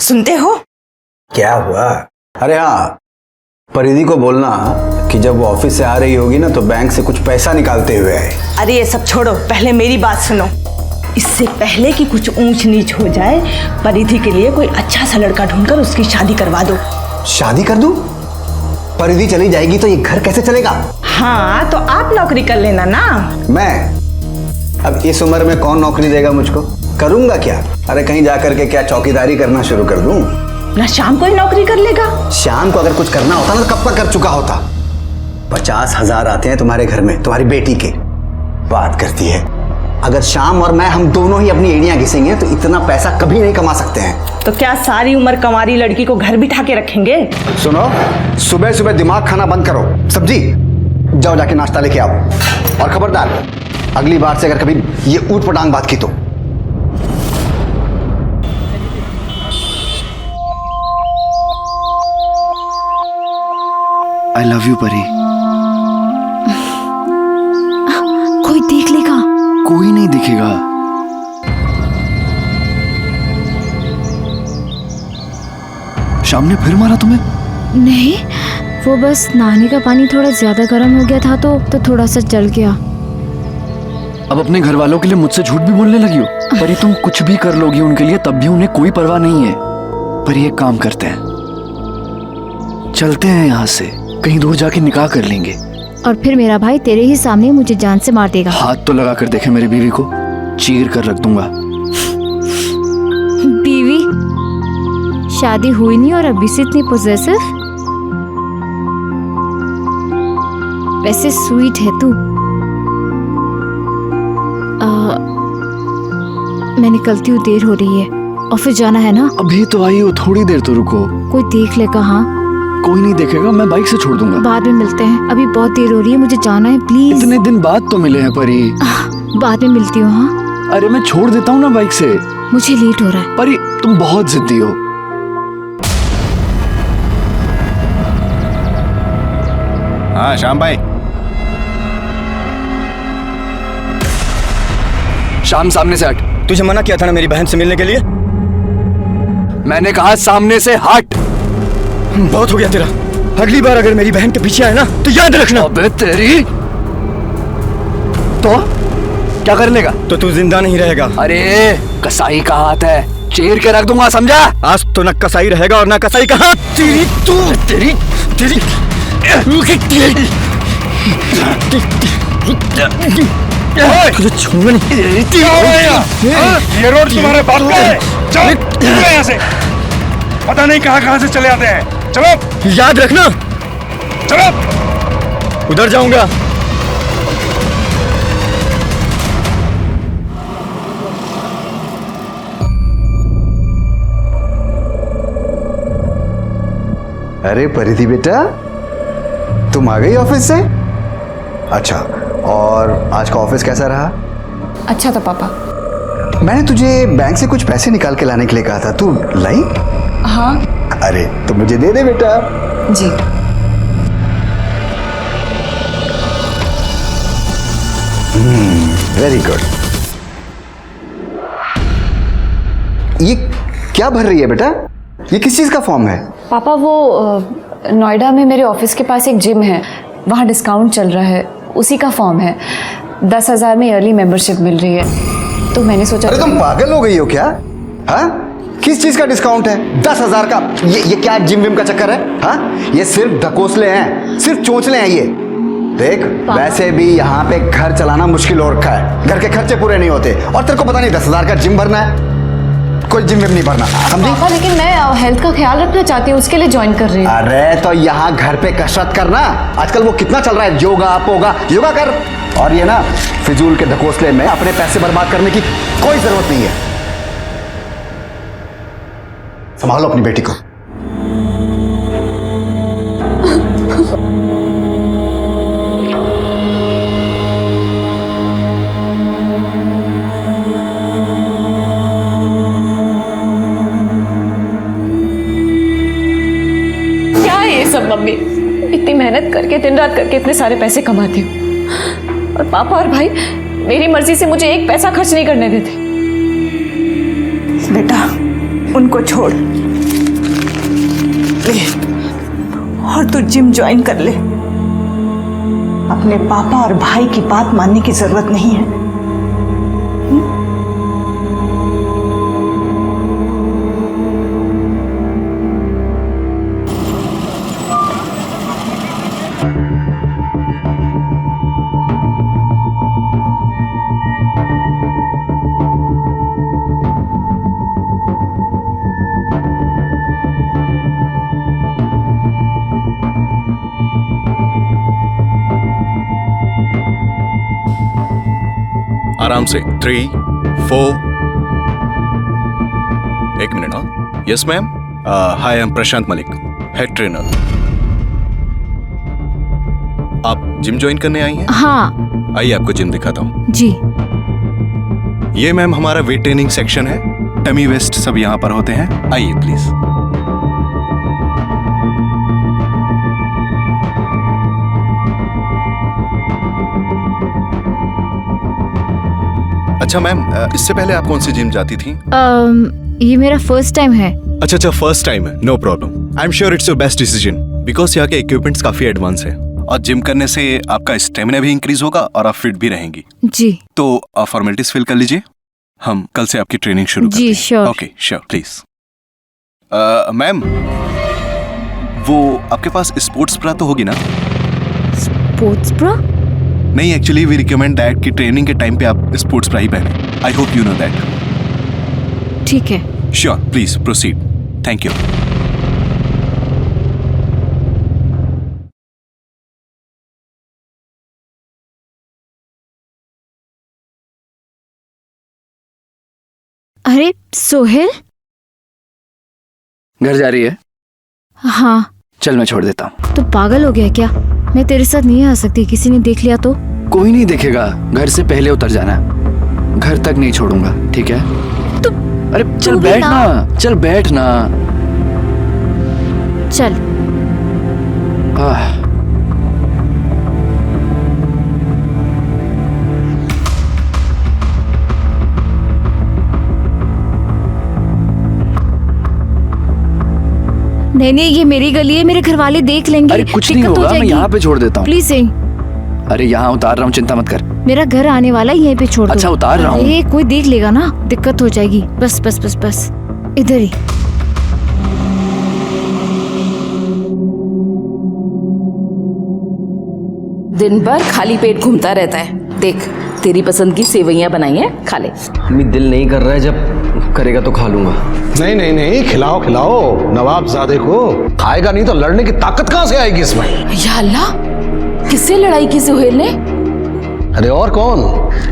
सुनते हो? क्या हुआ? अरे हाँ, परिधि को बोलना कि जब वो ऑफिस से आ रही होगी ना तो बैंक से कुछ पैसा निकालते हुए आए। अरे ये सब छोड़ो, पहले मेरी बात सुनो। इससे पहले कि कुछ ऊंच नीच हो जाए, परिधि के लिए कोई अच्छा सा लड़का ढूंढकर उसकी शादी करवा दो। शादी कर दूं? परिधि चली जाएगी तो ये घर कैसे चलेगा? हाँ, तो आप नौकरी कर लेना ना। मैं? अब इस उम्र में कौन नौकरी देगा मुझको? करूंगा क्या? अरे कहीं जाकर के क्या चौकीदारी करना शुरू कर दूं? ना शाम को ही नौकरी कर लेगा। शाम को अगर कुछ करना होता ना तो कब का कर चुका होता। 50,000 आते हैं तुम्हारे घर में तुम्हारी बेटी के। बात करती है। अगर शाम और मैं हम दोनों ही अपनी एड़ियां घिसेंगे तो इतना पैसा कभी नहीं कमा सकते हैं। तो क्या सारी उम्र कंवारी लड़की को घर बिठा के रखेंगे? सुनो, सुबह सुबह दिमाग खाना बंद करो। सब्जी जाओ जाके नाश्ता लेके आओ। और खबरदार, अगली बार से अगर कभी ये ऊट पटांग बात की तो। आई लव यू परी। कोई देख लेगा? कोई नहीं दिखेगा। शाम ने फिर मारा तुम्हें? नहीं, वो बस नहाने का पानी थोड़ा ज्यादा गर्म हो गया था तो थोड़ा सा जल गया। अब अपने घर वालों के लिए मुझसे झूठ भी बोलने लगी हो? पर ये तुम कुछ भी कर लोगी उनके लिए तब भी उन्हें कोई परवाह नहीं है। पर ये काम करते हैं, चलते हैं यहाँ से, कहीं दूर जाके निकाह कर लेंगे। और फिर मेरा भाई तेरे ही सामने मुझे जान से मार देगा। हाथ तो लगा कर देखे मेरी बीवी को, चीर कर रख दूंगा। बीवी? शादी हुई नहीं और अभी से इतनी पोजेसिव? वैसे स्वीट है तू। मैं निकलती हूँ, देर हो रही है। ऑफिस जाना है ना? अभी तो आई हो, थोड़ी देर तो रुको। कोई देख लेगा? हाँ, कोई नहीं देखेगा, मैं बाइक से छोड़ दूंगा। बाद में मिलते हैं, अभी बहुत देर हो रही है, मुझे जाना है प्लीज। इतने दिन बाद तो मिले हैं परी। बाद में मिलती हूँ। हाँ, अरे मैं छोड़ देता हूँ ना बाइक से। मुझे लेट हो रहा है। परी तुम बहुत जिद्दी हो। हाँ श्याम भाई। शाम, सामने से हट। तुझे मना किया था ना मेरी बहन से मिलने के लिए। मैंने कहा सामने से हट। बहुत हो गया तेरा। अगली बार अगर मेरी बहन के पीछे आए ना तो याद रखना। अबे तेरी तो क्या कर लेगा? तो तू जिंदा नहीं रहेगा। अरे कसाई का हाथ है, चीर के रख दूंगा, समझा? आज तो न कसाई रहेगा और न कसाई का हाथ। तेरी तू तेरी तेरी तुझे छूंगा नहीं। ये रोड तुम्हारे बाप का है। चलो यहाँ से, पता नहीं कहाँ से चले आते हैं। चलो, याद रखना। चलो। उधर जाऊंगा। अरे परिधि बेटा, तुम आ गई ऑफिस से? अच्छा, और आज का ऑफिस कैसा रहा? अच्छा था पापा। मैंने तुझे बैंक से कुछ पैसे निकाल के लाने के लिए कहा था, तू लाई? हाँ। अरे तो मुझे दे दे बेटा। जी। Very good. ये क्या भर रही है बेटा? ये किस चीज का फॉर्म है? पापा वो नोएडा में मेरे ऑफिस के पास एक जिम है, वहाँ डिस्काउंट चल रहा है, उसी का फॉर्म है। 10,000 में ईयरली मेंबरशिप मिल रही है, तो मैंने सोचा। अरे तुम पागल हो गई हो क्या? हाँ, किस चीज का डिस्काउंट है? 10,000 का? ये क्या जिम विम का चक्कर है? हाँ, ये सिर्फ ढकोसले हैं, सिर्फ चोंचले हैं ये। देख, वैसे भी यहाँ पे घर चलाना मुश्किल हो रखा है, घर के खर्चे पूरे नहीं होते, और तेरे को पता नहीं 10,000 का जिम भरना है? कोई जिम विम नहीं भरना, समझी? पापा लेकिन मैं हेल्थ का ख्याल रखना चाहती हूँ, उसके लिए ज्वाइन कर रही हूँ। अरे तो यहाँ घर पे कसरत करना, आजकल वो कितना चल रहा है, योगा पोगा, योगा कर। और ये ना फिजूल के ढकोसले में अपने पैसे बर्बाद करने की कोई जरूरत नहीं है। संभालो अपनी बेटी को। सब मम्मी इतनी मेहनत करके दिन रात करके इतने सारे पैसे कमाती हूँ, और पापा और भाई मेरी मर्जी से मुझे एक पैसा खर्च नहीं करने देते। बेटा उनको छोड़, ले और तू जिम ज्वाइन कर ले। अपने पापा और भाई की बात मानने की जरूरत नहीं है। आराम से 3, 4। एक मिनट। हाँ, yes ma'am. Hi, I am Prashant Malik, head trainer. आप जिम ज्वाइन करने आई हैं? हाँ आइए आपको जिम दिखाता हूँ। जी। ये मैम हमारा वेट ट्रेनिंग सेक्शन है। टमी वेस्ट सब यहाँ पर होते हैं। आइए प्लीज। अच्छा मैम, इससे पहले आप कौन सी जिम जाती थी? ये मेरा फर्स्ट टाइम है। अच्छा, फर्स्ट टाइम है। No problem. I am sure it's your best decision because यहाँ के इक्विपमेंट्स काफी एडवांस है और जिम करने से आपका स्टेमिना भी इंक्रीज होगा और आप फिट भी रहेंगी। जी। तो आप फॉर्मेलिटीज फिल कर लीजिए। हम कल से आपकी ट्रेनिंग शुरू करते हैं। जी sure. Okay sure, please. Ma'am, वो आपके पास स्पोर्ट्स ब्रा तो होगी ना? Sports bra? नहीं, एक्चुअली वी रिकमेंड दैट कि ट्रेनिंग के टाइम पे आप स्पोर्ट्स ब्रा ही पहने। I hope you know that. ठीक है। Sure, please proceed. Thank you. अरे सोहेल। घर जा रही है? हाँ। चल मैं छोड़ देता हूँ। तो पागल हो गया क्या? मैं तेरे साथ नहीं आ सकती, किसी ने देख लिया तो? कोई नहीं देखेगा, घर से पहले उतर जाना। घर तक नहीं छोड़ूंगा, ठीक है? तो अरे चल बैठ ना, चल बैठ ना। चल। नहीं नहीं, ये मेरी गली है, मेरे घर वाले देख लेंगे। अरे कुछ नहीं होगा, मैं यहाँ पे छोड़ देता हूँ। प्लीज सही। अरे यहाँ उतार रहा हूँ, चिंता मत कर। मेरा घर आने वाला है, यहीं पे छोड़ दो। अच्छा उतार रहा हूँ। ये कोई देख लेगा ना, दिक्कत हो जाएगी। बस बस बस बस, इधर ही। दिन भर खाली पेट घूमता रहता है। देख, तेरी पसंद की सेवइयां बनाई हैं, खा ले। मेरा दिल नहीं कर रहा है, जब करेगा तो खा लूंगा। नहीं नहीं नहीं, खिलाओ खिलाओ नवाबजादे को। खाएगा नहीं तो लड़ने की ताकत कहां से आएगी इसमें? या अल्लाह, किससे लड़ाई की सुहेल ने? अरे और कौन,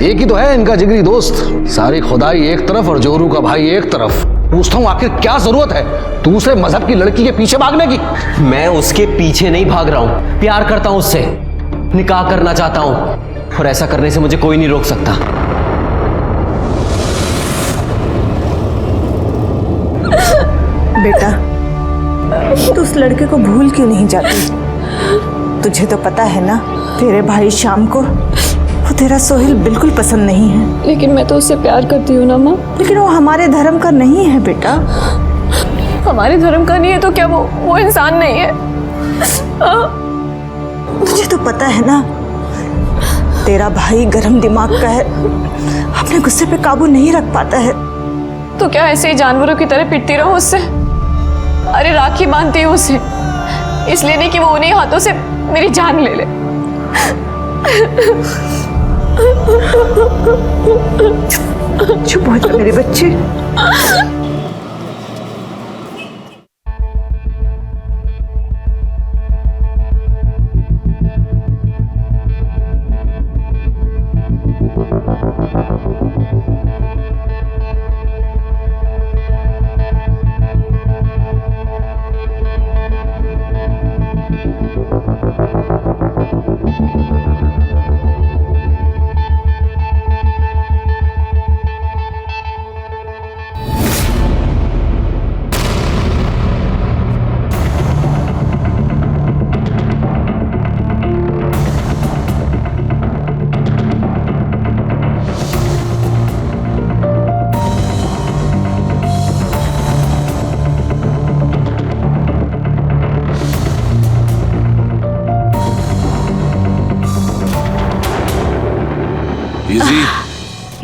एक ही तो है इनका जिगरी दोस्त। सारी खुदाई एक तरफ और जोरू का भाई एक तरफ। पूछता हूँ आखिर क्या जरूरत है दूसरे मजहब की लड़की के पीछे भागने की? मैं उसके पीछे नहीं भाग रहा हूँ, प्यार करता हूँ उससे, निकाह करना चाहता हूँ और ऐसा करने से मुझे कोई नहीं रोक सकता। बेटा, तू उस लड़के को भूल क्यों नहीं जाती? तुझे तो पता है ना, तेरे भाई श्याम को वो तेरा सोहेल बिल्कुल पसंद नहीं है। लेकिन मैं तो उससे प्यार करती हूँ ना माँ। लेकिन वो हमारे धर्म का नहीं है बेटा। हमारे धर्म का नहीं है तो क्या वो इंसान नहीं है? तुझे तो पता है ना, तेरा भाई गरम दिमाग का है, अपने गुस्से पे काबू नहीं रख पाता है। तो क्या ऐसे ही जानवरों की तरह पिटती रहो उससे? अरे राखी बांधती हूँ उसे, इसलिए नहीं कि वो उन्हीं हाथों से मेरी जान ले ले। चुप हो जा मेरे बच्चे।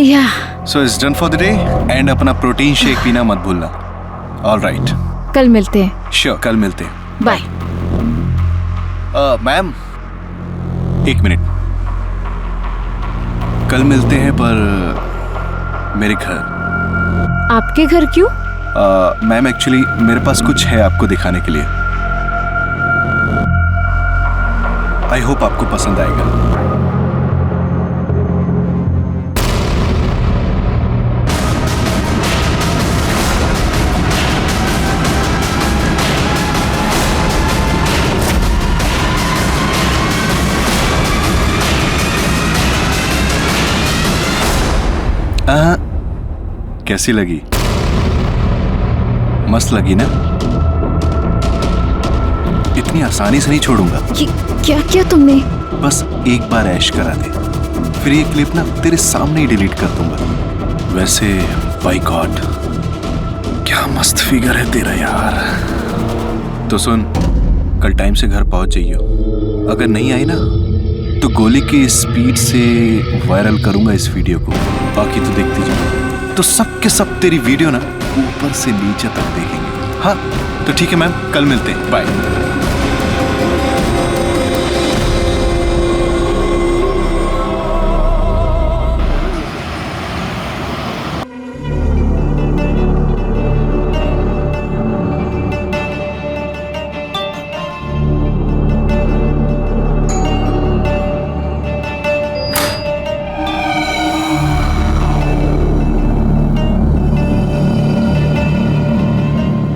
या so it's done for the day and अपना प्रोटीन शेक पीना मत भूलना। ऑल राइट, कल मिलते हैं। श्योर, कल मिलते हैं। बाय। मैम एक मिनट, कल मिलते हैं पर मेरे घर। आपके घर क्यों? मैम एक्चुअली मेरे पास कुछ है आपको दिखाने के लिए। आई होप आपको पसंद आएगा। कैसी लगी? मस्त लगी ना? इतनी आसानी से नहीं छोड़ूंगा। ये क्या किया तुमने? बस एक बार ऐश करा दे, फिर ये क्लिप ना तेरे सामने ही डिलीट कर दूंगा। वैसे बाय गॉड क्या मस्त फिगर है तेरा यार। तो सुन, कल टाइम से घर पहुंच जाइयो। अगर नहीं आई ना तो गोली की स्पीड से वायरल करूंगा इस वीडियो को। बाकी तो देखती जाओ। तो सब के सब तेरी वीडियो ना ऊपर से नीचे तक देखेंगे। हाँ तो ठीक है मैम, कल मिलते हैं। बाय।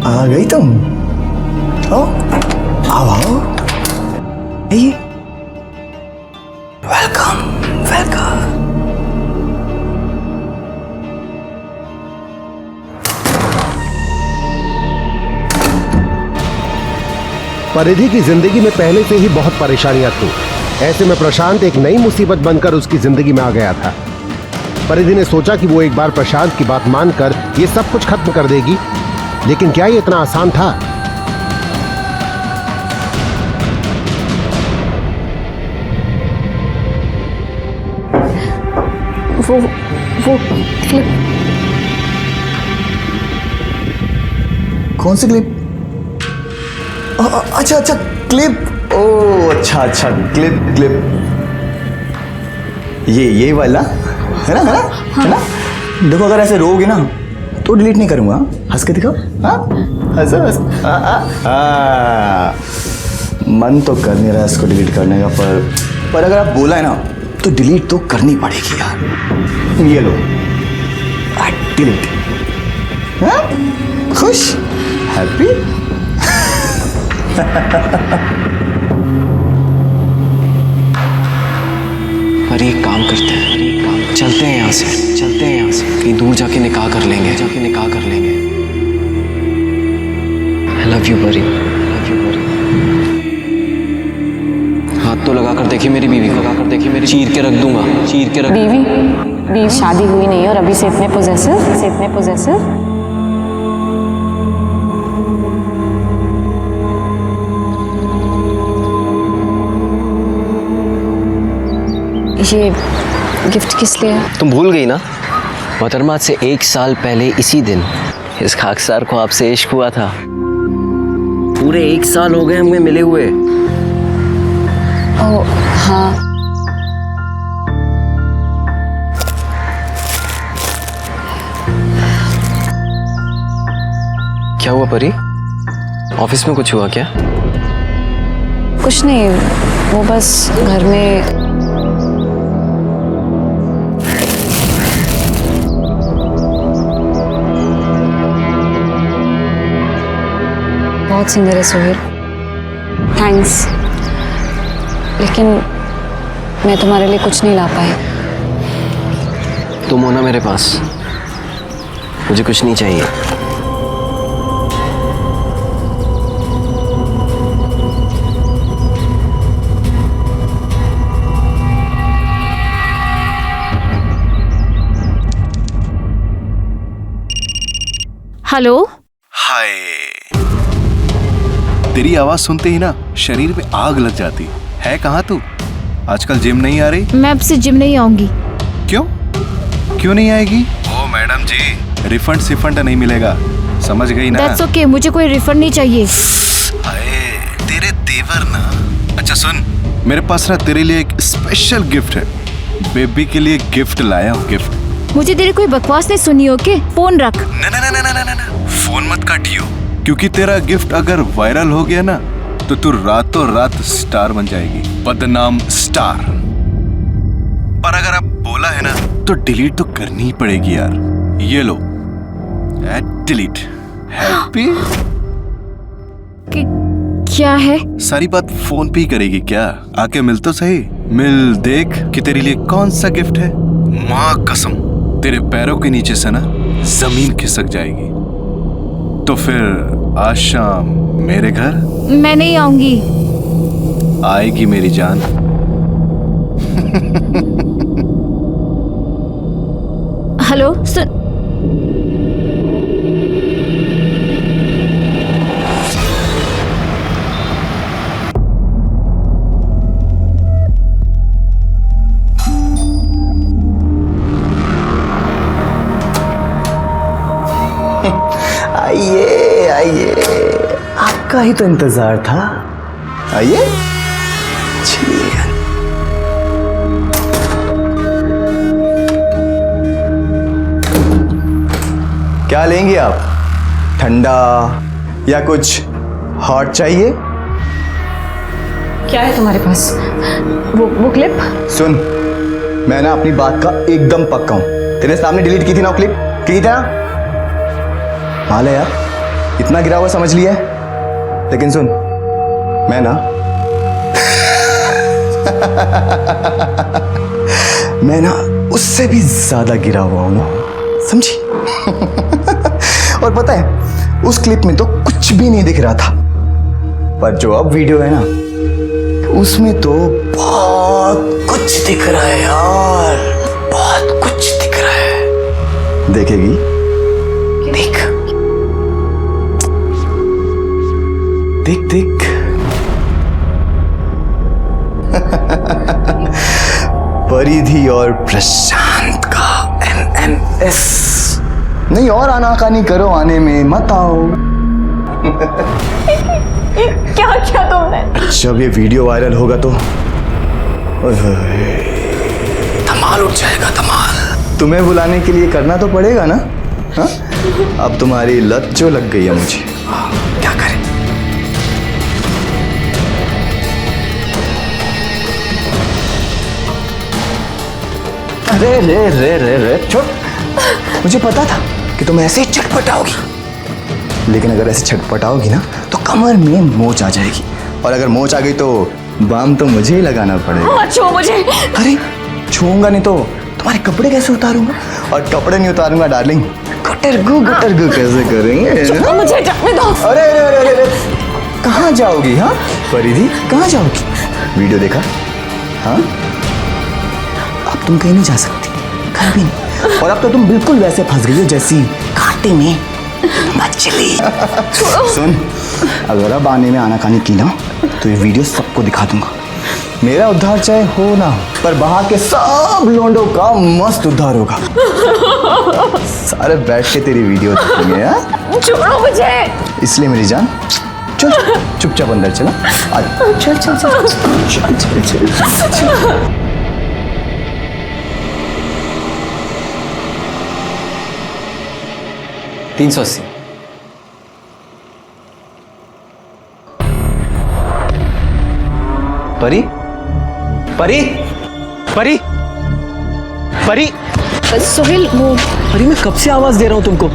आ गई तुम? आओ आओ आओ। Welcome welcome. परिधि की जिंदगी में पहले से ही बहुत परेशानियां थी। ऐसे में प्रशांत एक नई मुसीबत बनकर उसकी जिंदगी में आ गया था। परिधि ने सोचा कि वो एक बार प्रशांत की बात मानकर ये सब कुछ खत्म कर देगी, लेकिन क्या ये इतना आसान था? वो क्लिप। कौन सी क्लिप? अच्छा अच्छा क्लिप। ओ अच्छा अच्छा क्लिप क्लिप। ये वाला है ना? है ना? देखो अगर ऐसे रोओगे ना तो डिलीट नहीं करूंगा। हंस के दिखाओ। हाँ हंस हंस। मन तो कर नहीं रहा इसको डिलीट करने का, पर अगर आप बोला है ना तो डिलीट तो करनी पड़ेगी यार। ये लो डिलीट। हाँ खुश हैप्पी। पर एक काम करते हैं, चलते हैं यहाँ से, कहीं दूर जाके निकाह कर लेंगे। I love you परी। हाथ तो लगा कर देखिए मेरी बीवी को, चीर के रख दूंगा। बीवी शादी हुई नहीं और अभी से इतने पोजेसिव। ये गिफ्ट किस लिए? तुम भूल गई ना, मोहतरमा से 1 साल पहले इसी दिन इस खाकसार को आपसे इश्क हुआ था। पूरे 1 साल हो गए हमें मिले हुए। ओ हाँ। क्या हुआ परी? ऑफिस में कुछ हुआ क्या? कुछ नहीं, वो बस घर में बहुत सुंदर है सोहेल, थैंक्स, लेकिन मैं तुम्हारे लिए कुछ नहीं ला पाई। तुम हो ना मेरे पास, मुझे कुछ नहीं चाहिए। हेलो। हाय। तेरी आवाज सुनते ही ना शरीर में आग लग जाती है। कहाँ तू? आजकल जिम नहीं आ रही? मैं अब से जिम नहीं आऊंगी। क्यों? क्यों नहीं आएगी? ओ मैडम जी, रिफंड सिफंड नहीं मिलेगा, समझ गई ना? दैट्स ओके, मुझे कोई रिफंड नहीं चाहिए। अरे तेरे तेवर ना। अच्छा सुन, मेरे पास ना तेरे लिए एक स्पेशल गिफ्ट है। बेबी के लिए गिफ्ट लाया हूँ, गिफ्ट। मुझे तेरी कोई बकवास नहीं सुनी, ओके? फोन रख। ना ना ना ना ना ना ना, फोन मत काटियो, क्योंकि तेरा गिफ्ट अगर वायरल हो गया ना तो तू रातों रात स्टार बन जाएगी, बदनाम स्टार। पर अगर आप बोला है ना तो डिलीट तो करनी ही पड़ेगी यार। ये लो, डिलीट। हैप्पी? क्या है? सारी बात फोन पे ही करेगी क्या? आके मिल तो सही, मिल, देख कि तेरे लिए कौन सा गिफ्ट है। माँ कसम, तेरे पैरों के नीचे से ना जमीन खिसक जाएगी। तो फिर आज शाम मेरे घर? मैं नहीं आऊंगी। आएगी मेरी जान। हेलो, सुन। आइए आइए, आपका ही तो इंतजार था। आइए, चलिए। क्या लेंगे आप? ठंडा या कुछ हॉट चाहिए? क्या है तुम्हारे पास? वो क्लिप? सुन, मैं ना अपनी बात का एकदम पक्का हूं। तेरे सामने डिलीट की थी ना वो क्लिप, की था? माल है यार, इतना गिरा हुआ समझ लिया है। लेकिन सुन, मैं ना मैं ना उससे भी ज्यादा गिरा हुआ हूं ना, समझी? और पता है, उस क्लिप में तो कुछ भी नहीं दिख रहा था, पर जो अब वीडियो है ना, उसमें तो बहुत कुछ दिख रहा है यार, बहुत कुछ दिख रहा है। देखेगी? देख देख देख। परिधि और प्रशांत का MMS। नहीं और आनाकानी करो, आने में मत आओ। क्या क्या तुमने? जब ये वीडियो वायरल होगा तो धमाल उठ जाएगा, धमाल। तुम्हें बुलाने के लिए करना तो पड़ेगा ना? हा? अब तुम्हारी लत जो लग गई है मुझे, क्या करें? अरे रे रे रे रे छोड़, मुझे पता था कि तुम ऐसे ही छटपटाओगी, लेकिन अगर ऐसे छटपटाओगी ना तो कमर में मोच आ जाएगी, और अगर मोच आ गई तो बाम तो मुझे ही लगाना पड़ेगा। मत छू मुझे। अरे छूऊंगा नहीं तो तुम्हारे कपड़े कैसे उतारूंगा? और कपड़े नहीं उतारूंगा डार्लिंग, गटरगू कैसे करेंगे? मुझे जाने दो। अरे अरे अरे अरे, कहाँ जाओगी? हाँ परिधि, कहाँ जाओगी? वीडियो देखा? हाँ, अब तुम कहीं नहीं जा सकती, कहीं भी नहीं। और अब तो तुम बिल्कुल वैसे फंस गई हो जैसी कांटे में मछली। सुन, अगर अब आने में आनाकानी की ना तो ये वीडियो सबको दिखा दूंगा। मेरा उद्धार चाहे हो ना हो, पर बाहर के सब लोंडों का मस्त उद्धार होगा। सारे बैठ के तेरी वीडियो देखेंगे। यार छोड़ो मुझे। इसलिए मेरी जान, चल चुपचाप अंदर चला। चल चल चल चल चल चल चल। 380। परी परी परी परी सोहेल, वो परी, मैं कब से आवाज दे रहा हूं तुमको,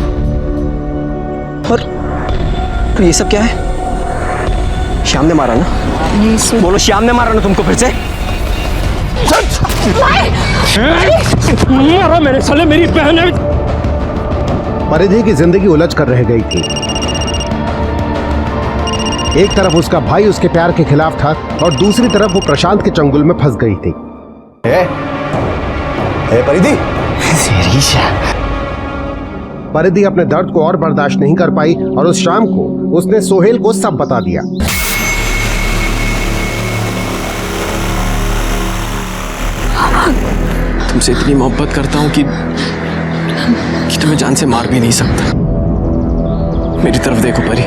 और तो ये सब क्या है? श्याम ने मारा ना? नहीं, बोलो, श्याम ने मारा ना तुमको फिर से? मारा मेरे साले, मेरी बहन है। परिधि की जिंदगी उलझ कर रह गई थी। एक तरफ उसका भाई उसके प्यार के खिलाफ था और दूसरी तरफ वो प्रशांत के चंगुल में फंस गई थी। परिधि, परिधि अपने दर्द को और बर्दाश्त नहीं कर पाई और उस शाम को उसने सोहेल को सब बता दिया। तुमसे इतनी मोहब्बत करता हूं कि तुम्हें जान से मार भी नहीं सकता। मेरी तरफ देखो परी,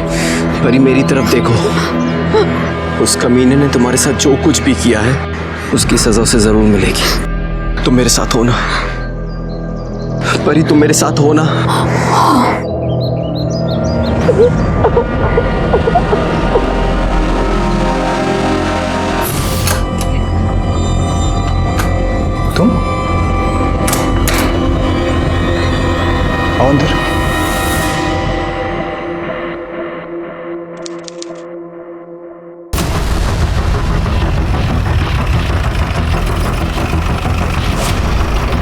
परी मेरी तरफ देखो। उस कमीने ने तुम्हारे साथ जो कुछ भी किया है उसकी सजा उसे जरूर मिलेगी। तुम मेरे साथ हो ना परी, तुम मेरे साथ हो ना? तुम आओ अंदर।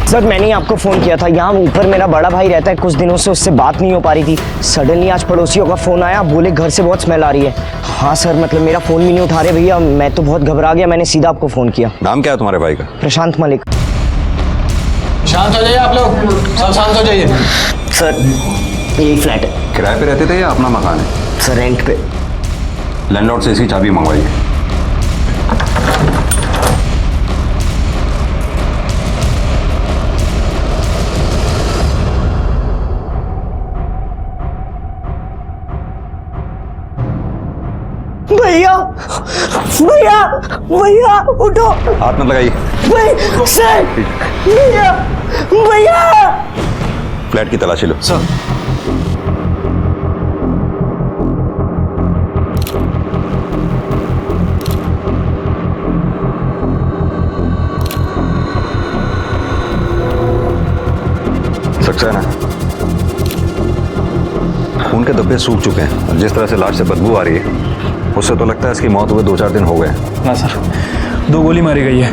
सर मैंने आपको फ़ोन किया था, यहाँ ऊपर मेरा बड़ा भाई रहता है, कुछ दिनों से उससे बात नहीं हो पा रही थी। सडनली आज पड़ोसियों का फ़ोन आया, बोले घर से बहुत स्मेल आ रही है। हाँ सर, मतलब मेरा फ़ोन भी नहीं उठा रहे भैया, मैं तो बहुत घबरा गया, मैंने सीधा आपको फ़ोन किया। नाम क्या है तुम्हारे भाई का? प्रशांत मलिक। शांत हो जाइए आप लोग, सब शांत हो जाइए। सर यही फ्लैट है। किराए पे रहते थे या अपना मकान है? सर रेंट पे। लैंडलॉर्ड से इसकी चाबी मंगवाइए। भैया भैया भैया उठो। हाथ मत लगाइए। सर भैया भैया। फ्लैट की तलाशी लो। सर सक्सेना, खून के धब्बे सूख चुके हैं और जिस तरह से लाश से बदबू आ रही है उससे तो लगता है इसकी मौत हुए 2-4 दिन हो गए। ना सर, 2 गोली मारी गई है,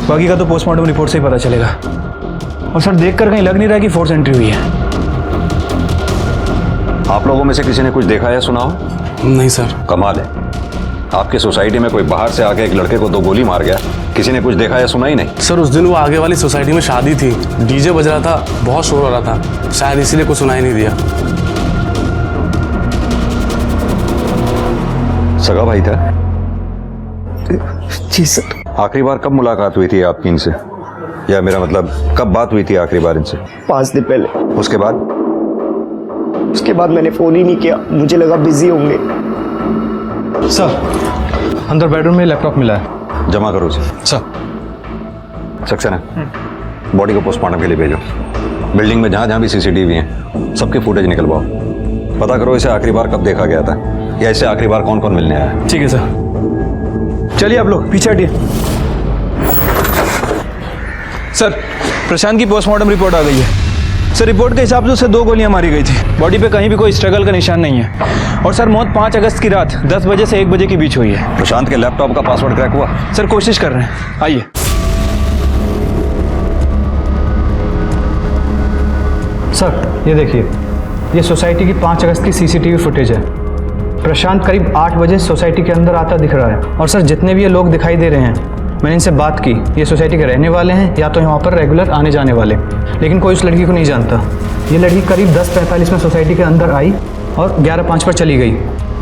बाकी का तो पोस्टमार्टम रिपोर्ट से ही पता चलेगा। और सर देखकर कहीं लग नहीं रहा कि फोर्स एंट्री हुई है। आप लोगों में से किसी ने कुछ देखा या सुना हो? नहीं सर। कमाल है, आपकी सोसाइटी में कोई बाहर से आके एक लड़के को 2 गोली मार गया, किसी ने कुछ देखा या सुना ही नहीं? सर उस दिन वो आगे वाली सोसाइटी में शादी थी, डीजे बज रहा था, बहुत शोर हो रहा था, शायद इसीलिए कुछ सुनाई नहीं दिया। सगा भाई था? जी सर। आखिरी बार कब मुलाकात हुई थी आपकी इनसे, या मेरा मतलब कब बात हुई थी आखिरी बार इनसे? 5 दिन पहले। उसके बाद? उसके बाद मैंने फ़ोन ही नहीं किया, मुझे लगा बिजी होंगे। सर अंदर बेडरूम में लैपटॉप मिला है, जमा करो उसे। सर। सक्सेना, बॉडी को पोस्टमार्टम के लिए भेजो। बिल्डिंग में जहाँ जहाँ भी सीसीटीवी हैं सबके फुटेज निकलवाओ। पता करो इसे आखिरी बार कब देखा गया था, या इसे आखिरी बार कौन कौन मिलने आया। ठीक है सर, चलिए आप लोग पीछे हटिए। सर प्रशांत की पोस्टमार्टम रिपोर्ट आ गई है। सर रिपोर्ट के हिसाब से उसे 2 गोलियां मारी गई थी, बॉडी पे कहीं भी कोई स्ट्रगल का निशान नहीं है। और सर मौत 5 अगस्त की रात 10 बजे से 1 बजे के बीच हुई है। प्रशांत के लैपटॉप का पासवर्ड क्रैक हुआ? सर कोशिश कर रहे हैं, आइए। सर ये देखिए, ये सोसाइटी की 5 अगस्त की सीसीटीवी फुटेज है। प्रशांत करीब 8 बजे सोसाइटी के अंदर आता दिख रहा है। और सर जितने भी ये लोग दिखाई दे रहे हैं, मैंने इनसे बात की, ये सोसाइटी के रहने वाले हैं या तो यहाँ पर रेगुलर आने जाने वाले, लेकिन कोई उस लड़की को नहीं जानता। ये लड़की करीब 10:45 में सोसाइटी के अंदर आई और 11:05 पर चली गई,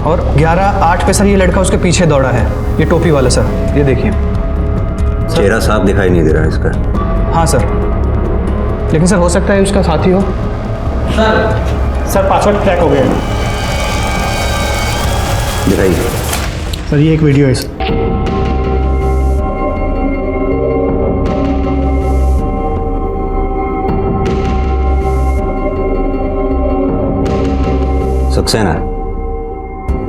और 11:08 पे सर ये लड़का उसके पीछे दौड़ा है, ये टोपी वाला। सर ये देखिए, चेहरा साफ दिखाई नहीं दे रहा है इसका। हाँ सर, लेकिन सर हो सकता है उसका साथी हो। सर पासवर्ड क्रैक हो गया। दिखाइए। सर ये एक वीडियो है। सक्सेना,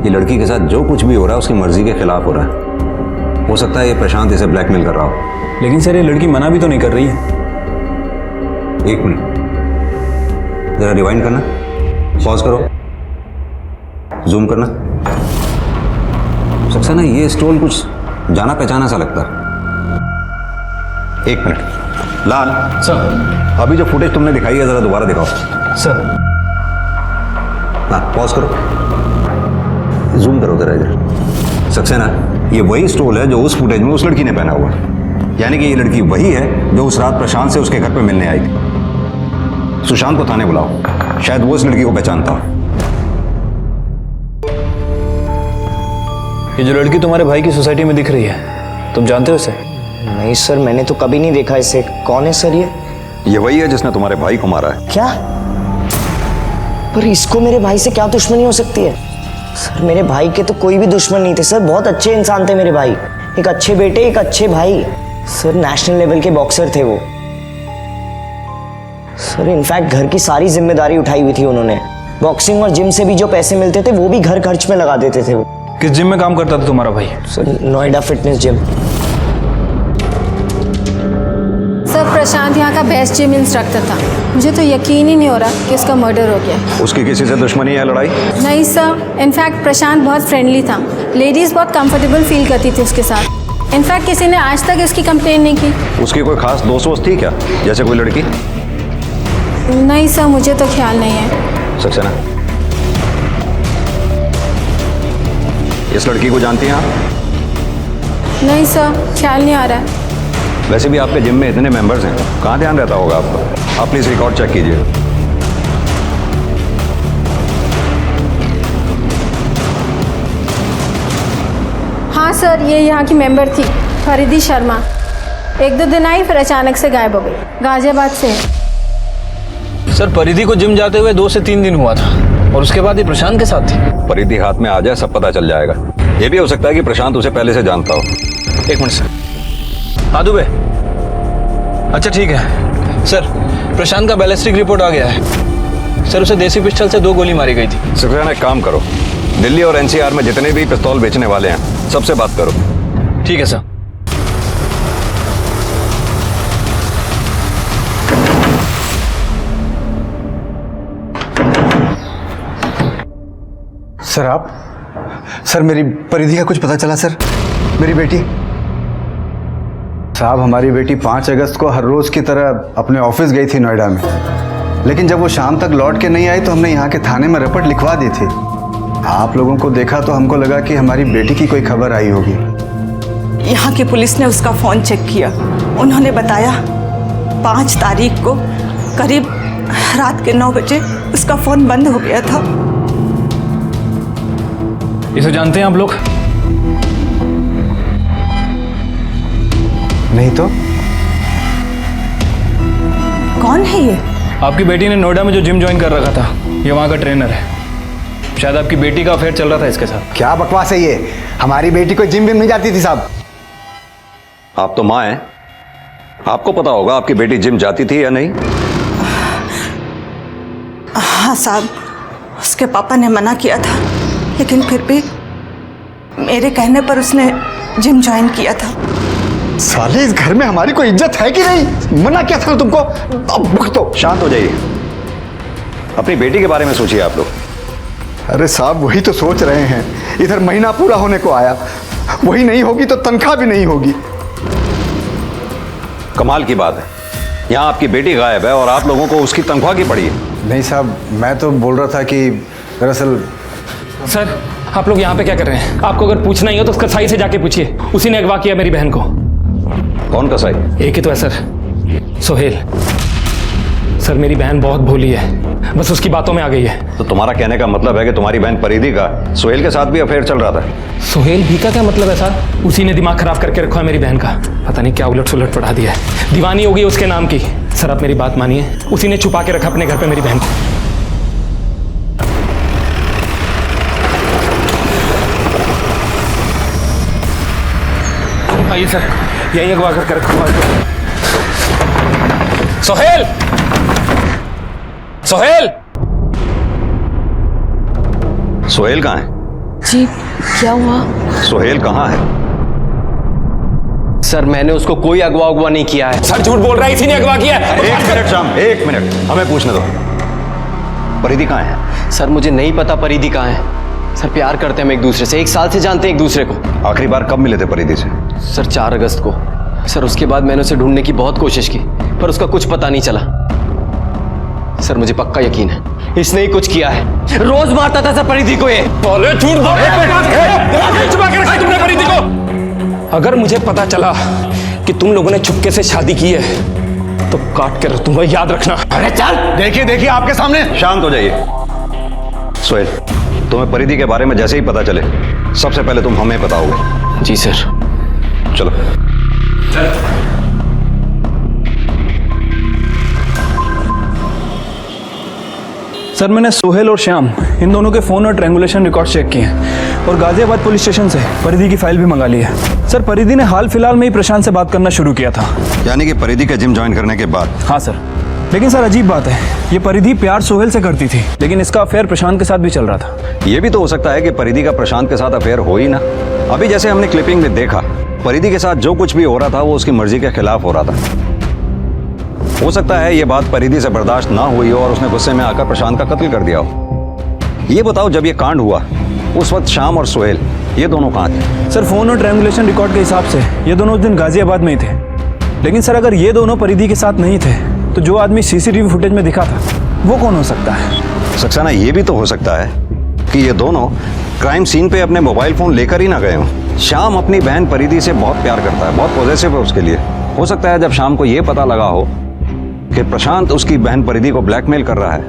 ये लड़की के साथ जो कुछ भी हो रहा है उसकी मर्जी के खिलाफ हो रहा है। हो सकता है ये प्रशांत इसे ब्लैकमेल कर रहा हो। लेकिन सर ये लड़की मना भी तो नहीं कर रही है। 1 मिनट, जरा रिवाइंड करना, पॉज करो, जूम करना। सक्सेना, ये स्टोन कुछ जाना पहचाना सा लगता है। 1 मिनट। लाल सर। अभी जो फुटेज तुमने दिखाई है जरा दोबारा दिखाओ। सर हाँ, पॉज करो, जूम करो जरा इधर। सक्सेना, ये वही स्टोल है जो उस फुटेज में उस लड़की ने पहना हुआ है, यानी कि ये लड़की वही है जो उस रात प्रशांत से उसके घर पे मिलने आई थी। सुशांत को थाने बुलाओ, शायद वो इस लड़की को पहचानता हो। ये जो लड़की तुम्हारे भाई की सोसाइटी में दिख रही है, तुम जानते हो इसे? नहीं सर, मैंने तो कभी नहीं देखा इसे। कौन है सर ये? ये वही है जिसने तुम्हारे भाई को मारा है। क्या? पर इसको मेरे भाई से क्या दुश्मनी हो सकती है? सर मेरे भाई के तो कोई भी दुश्मन नहीं थे सर, बहुत अच्छे इंसान थे मेरे भाई, एक अच्छे बेटे एक अच्छे भाई। सर नेशनल लेवल के बॉक्सर थे वो। सर इनफैक्ट घर की सारी जिम्मेदारी उठाई हुई थी उन्होंने। बॉक्सिंग और जिम से भी जो पैसे मिलते थे वो भी घर खर्च में लगा देते थे वो। किस जिम में काम करता था तुम्हारा भाई? Sir Noida fitness gym. Sir Prashant यहाँ का बेस्ट जिम इंस्ट्रक्टर था। मुझे तो यकीन ही नहीं हो रहा कि उसका मर्डर हो गया। उसकी किसी से दुश्मनी है, लड़ाई? नहीं सर, इनफैक्ट प्रशांत बहुत फ्रेंडली था। लेडीज़ बहुत कंफर्टेबल फील करती थी उसके साथ। इनफैक्ट किसी ने आज तक इसकी कंप्लेन नहीं की। उसकी कोई खास दोस्त वोस्त थी क्या, जैसे कोई लड़की? नहीं सर, मुझे तो ख्याल नहीं है। सक्सेना, इस लड़की को जानती हैं आप? नहीं सर, ख्याल नहीं आ रहा है। वैसे भी आपके जिम में इतने मेंबर्स हैं, कहाँ ध्यान रहता होगा आपका? आप प्लीज रिकॉर्ड चेक कीजिए। हाँ सर, ये यहाँ की मेंबर थी, फरीदी शर्मा। 1-2 दिन आई, फिर अचानक से गायब हो गई। गाजियाबाद से है। सर परिधि को जिम जाते हुए 2 से 3 दिन हुआ था, और उसके बाद ये प्रशांत के साथ थी। परिधि हाथ में आ जाए सब पता चल जाएगा। ये भी हो सकता है कि प्रशांत उसे पहले से जानता हो। 1 मिनट सर। हाँ दुबे, अच्छा ठीक है सर। प्रशांत का बैलिस्टिक रिपोर्ट आ गया है सर। उसे देसी पिस्टल से 2 गोली मारी गई थी। सक्सेना, एक काम करो, दिल्ली और एनसीआर में जितने भी पिस्तौल बेचने वाले हैं सबसे बात करो। ठीक है सर। सर आप, सर मेरी परिधि का कुछ पता चला सर? मेरी बेटी साहब, हमारी बेटी 5 अगस्त को हर रोज की तरह अपने ऑफिस गई थी नोएडा में, लेकिन जब वो शाम तक लौट के नहीं आई तो हमने यहाँ के थाने में रिपोर्ट लिखवा दी थी। आप लोगों को देखा तो हमको लगा कि हमारी बेटी की कोई खबर आई होगी। यहाँ की पुलिस ने उसका फ़ोन चेक किया। उन्होंने बताया 5 तारीख को करीब रात के 9 बजे उसका फ़ोन बंद हो गया था। इसे जानते हैं आप लोग? नहीं तो कौन है ये? आपकी बेटी ने नोएडा में जो जिम ज्वाइन कर रखा था, ये वहाँ का ट्रेनर है। शायद आपकी बेटी का अफेयर चल रहा था इसके साथ। क्या बकवास है ये? हमारी बेटी को जिम नहीं जाती थी साहब। आप तो माँ हैं, आपको पता होगा आपकी बेटी जिम जाती थी या नहीं? हाँ साहब, उसके पापा ने मना किया था, लेकिन फिर भी मेरे कहने पर उसने जिम ज्वाइन किया था। साले, इस घर में हमारी कोई इज्जत है कि नहीं? मना क्या था तुमको? अब भुगतो। शांत हो जाइए, अपनी बेटी के बारे में सोचिए आप लोग। अरे साहब, वही तो सोच रहे हैं। इधर महीना पूरा होने को आया, वही नहीं होगी तो तनख्वाह भी नहीं होगी। कमाल की बात है, यहाँ आपकी बेटी गायब है और आप लोगों को उसकी तनख्वाह की पड़ी है। नहीं साहब, मैं तो बोल रहा था कि दरअसल। सर आप लोग यहाँ पे क्या कर रहे हैं? आपको अगर पूछना ही हो तो कसाई से जाके पूछिए, उसी ने अगवा किया मेरी बहन को। कौन कसाई? एक ही तो है सर, सोहेल। सर मेरी बहन बहुत भोली है, बस उसकी बातों में आ गई है। तो तुम्हारा कहने का मतलब है कि तुम्हारी बहन परिधि का सोहेल के साथ भी अफेयर चल रहा था? सोहेल भी का क्या मतलब है सर? उसी ने दिमाग खराब करके रखा है मेरी बहन का। पता नहीं क्या उलट सुलट पढ़ा दिया है, दीवानी हो गई उसके नाम की। सर आप मेरी बात मानिए, उसी ने छुपा के रखा अपने घर पे मेरी बहन को। आइए सर, यहीं अगवा करके रखा। सोहेल, सोहेल, सोहेल कहाँ है? जी क्या हुआ? सोहेल कहाँ है? सर मैंने उसको कोई अगवा नहीं किया है। सर झूठ बोल रहा है, इसी ने अगवा किया है। 1 मिनट श्याम, 1 मिनट, हमें पूछने दो। परिधि कहाँ है? सर मुझे नहीं पता परिधि कहाँ है। सर प्यार करते हैं हम एक दूसरे से, 1 साल से जानते हैं एक दूसरे को। आखिरी बार कब मिले थे परिधि से? सर 4 अगस्त को। सर उसके बाद मैंने उसे ढूंढने की बहुत कोशिश की, पर उसका कुछ पता नहीं चला। सर मुझे पक्का यकीन है इसने ही कुछ किया है। रोज मारता था सर परिधि को ये। झूठ बोल छुपा के रखा तुमने परिधि को। अगर मुझे पता चला कि तुम लोगों ने चुपके से शादी की है तो काट के रख दूंगा, याद रखना। अरे चल, देखिए देखिए आपके सामने। शांत हो जाइए। सोहेल, तुम्हें परिधि के बारे में जैसे ही पता चले सबसे पहले तुम हमें बताओगे। जी सर। चलो सर मैंने सोहेल और श्याम इन दोनों के फ़ोन और ट्रैंगुलेशन रिकॉर्ड चेक किए हैं और गाजियाबाद पुलिस स्टेशन से परिधि की फाइल भी मंगा ली है। सर परिधि ने हाल फिलहाल में ही प्रशांत से बात करना शुरू किया था। यानी कि परिधि का जिम ज्वाइन करने के बाद? हाँ सर, लेकिन सर अजीब बात है, ये परिधि प्यार सोहेल से करती थी, लेकिन इसका अफेयर प्रशांत के साथ भी चल रहा था। ये भी तो हो सकता है कि परिधि का प्रशांत के साथ अफेयर हो ही ना। अभी जैसे हमने क्लिपिंग में देखा, परिधि के साथ जो कुछ भी हो रहा था वो उसकी मर्जी के खिलाफ हो रहा था। हो सकता है ये बात परिधि से बर्दाश्त ना हुई हो और उसने गुस्से में आकर प्रशांत का कत्ल कर दिया हो। ये बताओ, जब ये कांड हुआ उस वक्त श्याम और सोहेल ये दोनों कहाँ थे? सर फोन और ट्रैंगुलेशन रिकॉर्ड के हिसाब से ये दोनों उस दिन गाजियाबाद में ही थे, लेकिन सर अगर ये दोनों परिधि के साथ नहीं थे तो जो आदमी सीसीटीवी फुटेज में दिखा था वो कौन हो सकता है? सक्सेना, ये भी तो हो सकता है कि ये दोनों क्राइम सीन पे अपने मोबाइल फोन लेकर ही ना गए हों। श्याम अपनी बहन परिधि से बहुत प्यार करता है, बहुत पॉजिटिव है उसके लिए। हो सकता है जब शाम को ये पता लगा हो कि प्रशांत उसकी बहन परिधि को ब्लैकमेल कर रहा है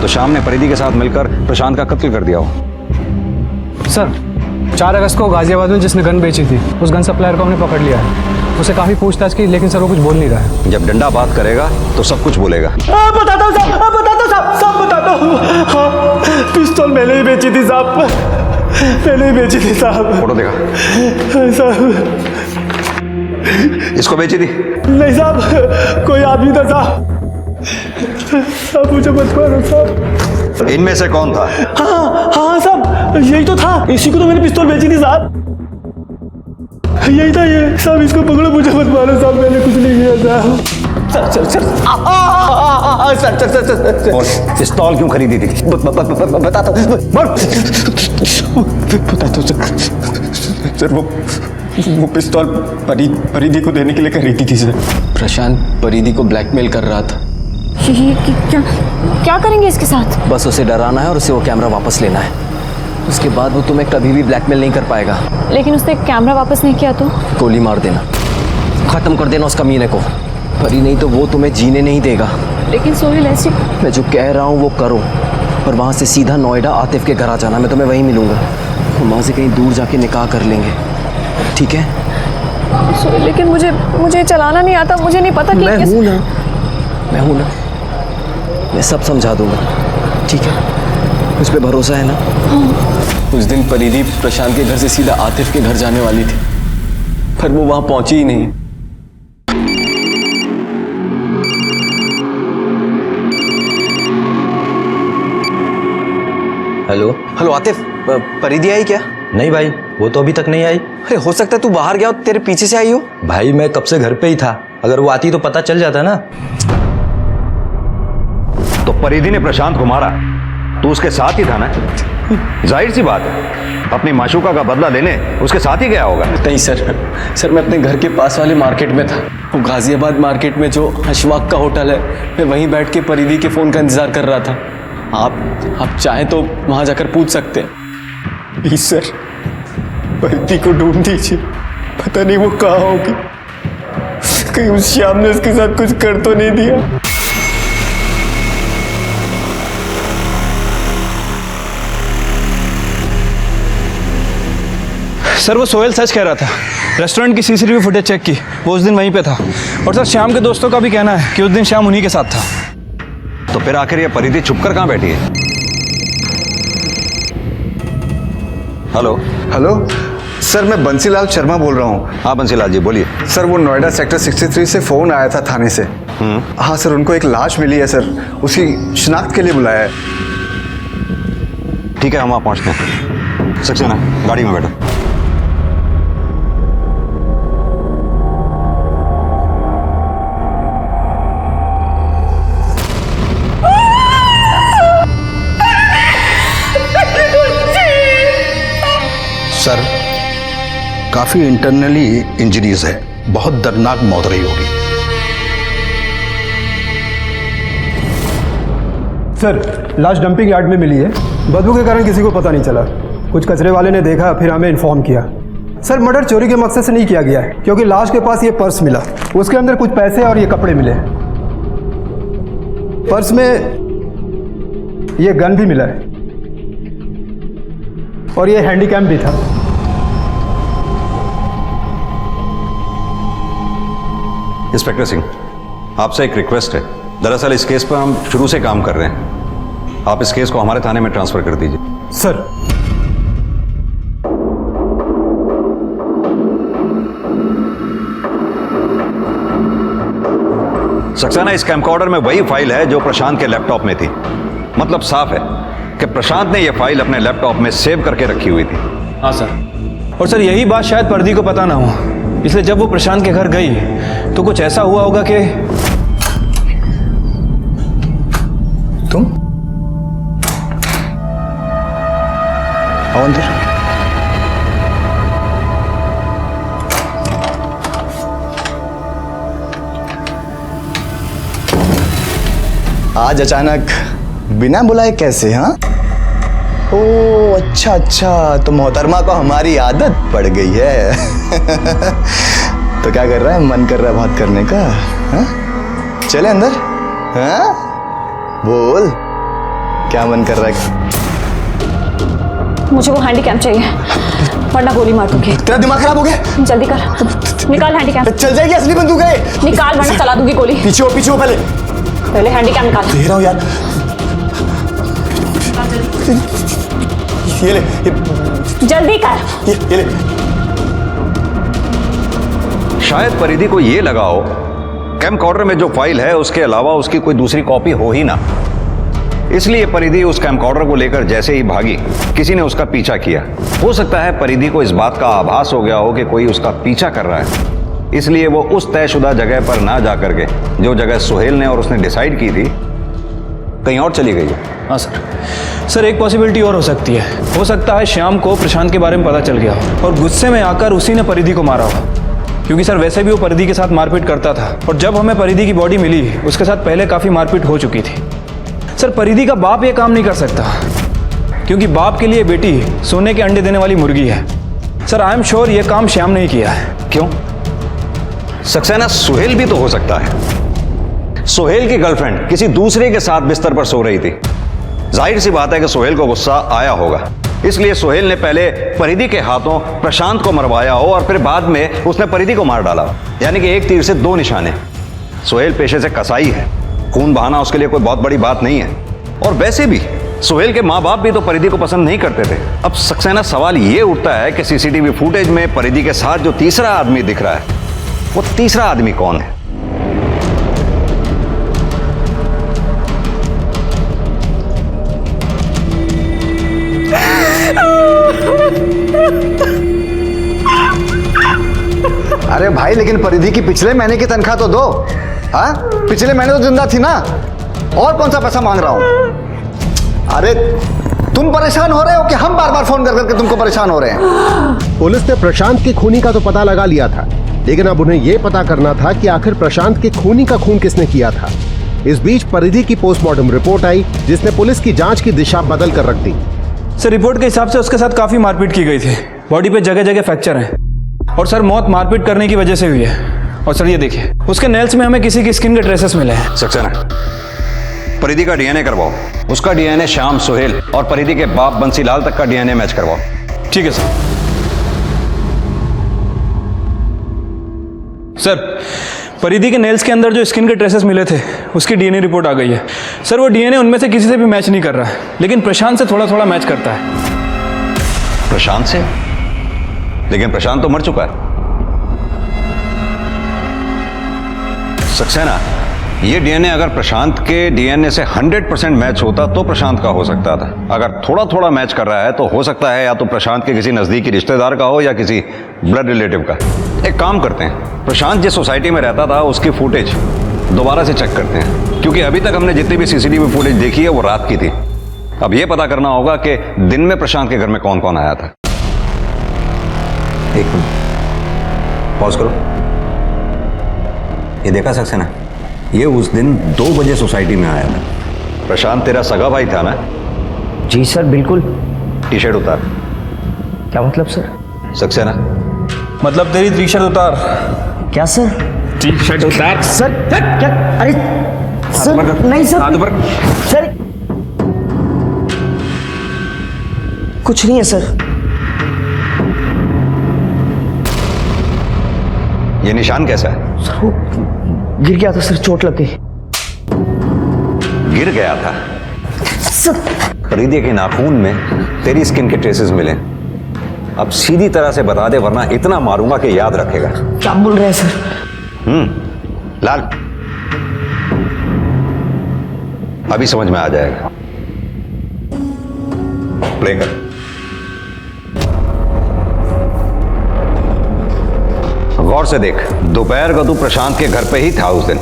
तो शाम ने परिधि के साथ मिलकर प्रशांत का कत्ल कर दिया हो। सर 4 अगस्त को गाजियाबाद में जिसने गन बेची थी उस गन सप्लायर को हमने पकड़ लिया है। उसे काफ़ी पूछताछ की, लेकिन सर वो कुछ बोल नहीं रहा है। जब डंडा बात करेगा तो सब कुछ बोलेगा। बताता हूँ साहब, बताता हूँ साहब, सब बताता हूँ। हाँ, पिस्तौल मैंने ही बेची थी साहब, मैंने ही बेची थी साहब। फोटो देखा साहब? इसको बेची थी? नहीं साहब, कोई आदमी था साहब। साहब मुझे मत मारो साहब। इनमें से कौन था? हाँ साहब, यही तो था, इसी को तो मैंने पिस्तौल बेची थी साहब। यही था ये साहब, इसको पकड़ो, मुझे मत मारो साहब, मैंने कुछ नहीं किया साहब। सर पिस्तौल क्यों खरीदी थी? बताता सर, वो पिस्तौल परिधि को देने के लिए खरीदी थी सर। प्रशांत परिधि को ब्लैकमेल कर रहा था। ये क्या करेंगे इसके साथ? बस उसे डराना है और उसे वो कैमरा वापस लेना है। उसके बाद वो तुम्हें कभी भी ब्लैकमेल नहीं कर पाएगा। लेकिन उसने कैमरा वापस नहीं किया तो? गोली मार देना, खत्म कर देना उस कमीने को। परी नहीं तो वो तुम्हें जीने नहीं देगा। लेकिन सोहेल ऐसी, मैं जो कह रहा हूँ वो करो और वहाँ से सीधा नोएडा आतिफ के घर आ जाना। मैं तुम्हें वहीं मिलूंगा। हम वहाँ से कहीं दूर जाके निकाह कर लेंगे, ठीक है? सोहेल लेकिन मुझे चलाना नहीं आता, मुझे नहीं पता कि मैं हूँ ना, मैं सब समझा दूंगा, ठीक है? मुझ पे भरोसा है ना? हाँ। उस दिन परिधि प्रशांत के घर से सीधा आतिफ के घर जाने वाली थी, पर वो वहां पहुंची ही नहीं। हेलो आतिफ, परिधि आई क्या? नहीं भाई, वो तो अभी तक नहीं आई। अरे हो सकता है तू बाहर गया हो, तेरे पीछे से आई हो। भाई मैं कब से घर पे ही था, अगर वो आती तो पता चल जाता ना। तो परिधि ने प्रशांत को मारा तो उसके साथ ही था ना? जाहिर सी बात है, अपनी माशूका का बदला लेने उसके साथ ही गया होगा। नहीं सर मैं अपने घर के पास वाले मार्केट में था। वो गाजियाबाद मार्केट में जो अशवाक का होटल है, मैं वहीं बैठ के परिधि के फ़ोन का इंतज़ार कर रहा था। आप चाहें तो वहाँ जाकर पूछ सकते हैं। प्लीज सर, परिधि को ढूंढ दीजिए, पता नहीं वो कहाँ होगी, कहीं उस श्याम ने उसके साथ कुछ कर तो नहीं दिया। सर वो सोहेल सच कह रहा था, रेस्टोरेंट की सीसीटीवी फुटेज चेक की, वो उस दिन वहीं पे था। और सर श्याम के दोस्तों का भी कहना है कि उस दिन श्याम उन्हीं के साथ था। तो फिर आखिर ये परिधि छुपकर कहाँ बैठी है? हेलो सर, मैं बंसीलाल शर्मा बोल रहा हूँ। हाँ बंसीलाल जी बोलिए। सर वो नोएडा सेक्टर 63 से फ़ोन आया था थाने से। हाँ सर, उनको एक लाश मिली है सर, उसकी शिनाख्त के लिए बुलाया है। ठीक है, हम वहाँ पहुँचते हैं। सक्सेना, गाड़ी में बैठो। सर काफी इंटरनली इंजरीज है, बहुत दर्दनाक मौत रही होगी। सर लाश डंपिंग यार्ड में मिली है, बदबू के कारण किसी को पता नहीं चला। कुछ कचरे वाले ने देखा, फिर हमें इन्फॉर्म किया। सर मर्डर चोरी के मकसद से नहीं किया गया है, क्योंकि लाश के पास ये पर्स मिला, उसके अंदर कुछ पैसे और ये कपड़े मिले। पर्स में ये गन भी मिला है और ये हैंडीकैम भी था। इंस्पेक्टर सिंह, आपसे एक रिक्वेस्ट है। दरअसल इस केस पर हम शुरू से काम कर रहे हैं आप इस केस को हमारे थाने में ट्रांसफर कर दीजिए। सर। सक्सेना, इस कैमकॉर्डर में वही फाइल है जो प्रशांत के लैपटॉप में थी। मतलब साफ है कि प्रशांत ने यह फाइल अपने लैपटॉप में सेव करके रखी हुई थी। हाँ सर। और सर यही बात शायद पर्दी को पता ना हो, इसलिए जब वो प्रशांत के घर गई तो कुछ ऐसा हुआ होगा कि तुम आओ अंदर। आज अचानक बिना बुलाए कैसे? हाँ, ओ अच्छा अच्छा, तो मोहतरमा को हमारी आदत पड़ गई है। तो क्या कर रहा है? मन कर रहा है बात करने का? हाँ? चले अंदर। हाँ? बोल, क्या मन कर रहा है? मुझे वो हैंडीकैम चाहिए, वरना गोली मार दूंगी। तेरा दिमाग खराब हो गया? जल्दी कर, निकाल हैंडीकैम। चल जाएगी असली बंदूक है। निकाल वरना चला दूंगी गोली। पीछे हो पहले हैंडीकैम निकाल। दे रहा हूँ यार। ये ले, जल्दी कर। ये ले। शायद परिधि को यह लगा हो कैमकॉर्डर में जो फाइल है उसके अलावा उसकी कोई दूसरी कॉपी हो ही ना, इसलिए परिधि उस कैमकॉर्डर को लेकर जैसे ही भागी किसी ने उसका पीछा किया। हो सकता है परिधि को इस बात का आभास हो गया हो कि कोई उसका पीछा कर रहा है, इसलिए वो उस तयशुदा जगह पर ना जा करके जो जगह सुहेल ने और उसने डिसाइड की थी कहीं और चली गई है। हाँ सर, एक पॉसिबिलिटी और हो सकती है। हो सकता है श्याम को प्रशांत के बारे में पता चल गया हो और गुस्से में आकर उसी ने परिधि को मारा हो, क्योंकि सर वैसे भी वो परिधि के साथ मारपीट करता था और जब हमें परिधि की बॉडी मिली उसके साथ पहले काफ़ी मारपीट हो चुकी थी। सर परिधि का बाप ये काम नहीं कर सकता, क्योंकि बाप के लिए बेटी सोने के अंडे देने वाली मुर्गी है। सर आई एम श्योर ये काम श्याम ने ही किया है। क्यों? सक्सेना, सुहेल भी तो हो सकता है। सुहेल की गर्लफ्रेंड किसी दूसरे के साथ बिस्तर पर सो रही थी। जाहिर सी बात है कि सुहेल को गुस्सा आया होगा, इसलिए सुहेल ने पहले परिधि के हाथों प्रशांत को मरवाया हो और फिर बाद में उसने परिधि को मार डाला। यानी कि एक तीर से दो निशाने। सुहेल पेशे से कसाई है, खून बहाना उसके लिए कोई बहुत बड़ी बात नहीं है। और वैसे भी सुहेल के माँ बाप भी तो परिधि को पसंद नहीं करते थे। अब सक्सेना, सवाल ये उठता है कि सीसीटीवी फुटेज में परिधि के साथ जो तीसरा आदमी दिख रहा है, वो तीसरा आदमी कौन है? अरे भाई, लेकिन परिधि की पिछले महीने की तनख्वाह तो दो। हाँ, पिछले महीने तो जिंदा थी ना, और कौन सा पैसा मांग रहा हूं? अरे तुम परेशान हो रहे हो कि हम बार बार फोन कर करके तुमको परेशान हो रहे हैं? पुलिस ने प्रशांत के खूनी का तो पता लगा लिया था, लेकिन अब उन्हें यह पता करना था कि आखिर प्रशांत के खूनी का खून किसने किया था। इस बीच परिधि की पोस्टमार्टम रिपोर्ट आई, जिसने पुलिस की जांच की दिशा बदल कर रख दी। सर रिपोर्ट के हिसाब से उसके साथ काफी मारपीट की गई थी, बॉडी पे जगह जगह फ्रैक्चर है और सर मौत मारपीट करने की वजह से हुई है। और सर ये देखिए, उसके नेल्स में हमें किसी की स्किन के ट्रेसेस मिले हैं। सक्सेना, परिधि का डीएनए करवाओ। उसका डीएनए श्याम, सुहेल और परिधि के बाप बंसीलाल तक का डीएनए मैच करवाओ। ठीक है सर। सर परिधि के नेल्स के अंदर जो स्किन के ट्रेसेस मिले थे उसकी डीएनए रिपोर्ट आ गई है। सर वो डीएनए उनमें से किसी से भी मैच नहीं कर रहा है, लेकिन प्रशांत से थोड़ा थोड़ा मैच करता है। प्रशांत से? लेकिन प्रशांत तो मर चुका है। सक्सेना, ये डीएनए अगर प्रशांत के डीएनए से 100% मैच होता तो प्रशांत का हो सकता था। अगर थोड़ा थोड़ा मैच कर रहा है तो हो सकता है या तो प्रशांत के किसी नजदीकी रिश्तेदार का हो या किसी ब्लड रिलेटिव का। एक काम करते हैं, प्रशांत जिस सोसाइटी में रहता था उसकी फुटेज दोबारा से चेक करते हैं, क्योंकि अभी तक हमने जितनी भी सीसीटीवी फुटेज देखी है वो रात की थी। अब ये पता करना होगा कि दिन में प्रशांत के घर में कौन कौन आया था। एक मिनट, पॉज करो। ये देखा सक्सेना, ये उस दिन 2 बजे सोसाइटी में आया था। प्रशांत तेरा सगा भाई था ना? जी सर, बिल्कुल। टी शर्ट उतार। क्या मतलब सर? सक्सेना, मतलब तेरी टी शर्ट उतार। क्या सर? टी शर्ट उतार। सर क्या? अरे सर नहीं सर, हाथ ऊपर। सर कुछ नहीं है सर। ये निशान कैसा है? सर वो गिर गया था सर, चोट लग गई। गिर गया था? परिधि के नाखून में तेरी स्किन के ट्रेसेस मिले। अब सीधी तरह से बता दे, वरना इतना मारूंगा कि याद रखेगा। क्या बोल रहे हैं सर? लाल, अभी समझ में आ जाएगा। प्ले कर। गौर से देख, दोपहर को तू प्रशांत के घर पे ही था उस दिन।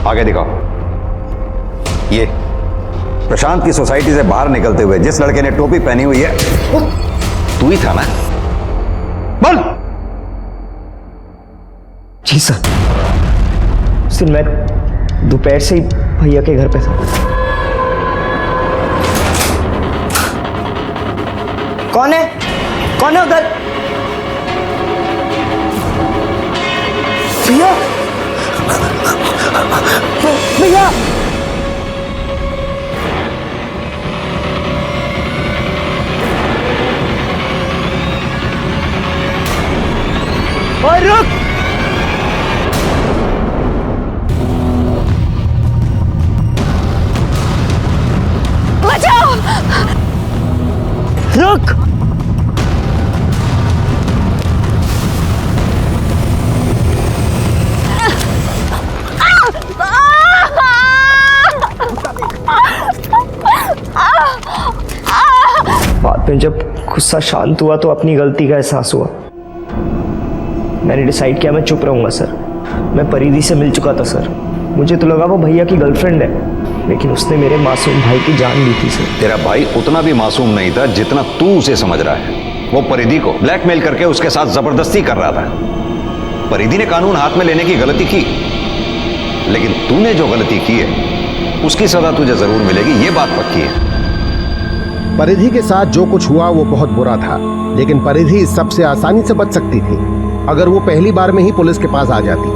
आगे दिखाओ। ये प्रशांत की सोसाइटी से बाहर निकलते हुए जिस लड़के ने टोपी पहनी हुई है, तू ही था ना? बोल। जी सर, उस दिन मैं दोपहर से ही भैया के घर पे था। कौन है? कौन है उधर? भैया, भैया, और रुक। बचाओ। रुक। बाद में जब गुस्सा शांत हुआ तो अपनी गलती का एहसास हुआ। मैंने डिसाइड किया मैं चुप रहूंगा सर। मैं परिधि से मिल चुका था सर। मुझे तो लगा वो भैया की गर्लफ्रेंड है, लेकिन उसने मेरे मासूम भाई की जान ली थी सर। तेरा भाई उतना भी मासूम नहीं था जितना तू उसे समझ रहा है। वो परिधि को ब्लैकमेल करके उसके साथ जबरदस्ती कर रहा था। परिधि ने कानून हाथ में लेने की गलती की, लेकिन तूने जो गलती की है उसकी सजा तुझे जरूर मिलेगी, ये बात पक्की है। परिधि के साथ जो कुछ हुआ वो बहुत बुरा था, लेकिन परिधि इस सबसे आसानी से बच सकती थी अगर वो पहली बार में ही पुलिस के पास आ जाती,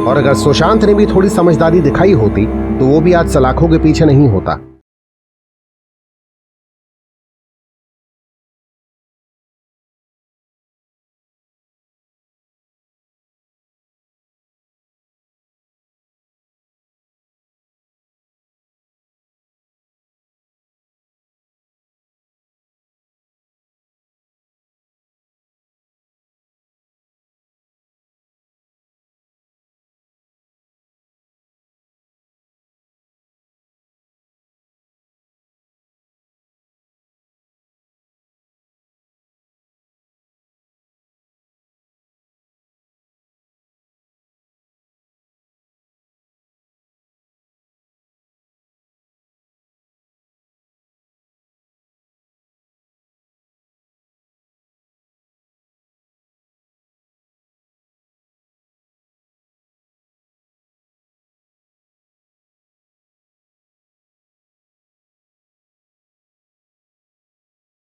और अगर सुशांत ने भी थोड़ी समझदारी दिखाई होती तो वो भी आज सलाखों के पीछे नहीं होता।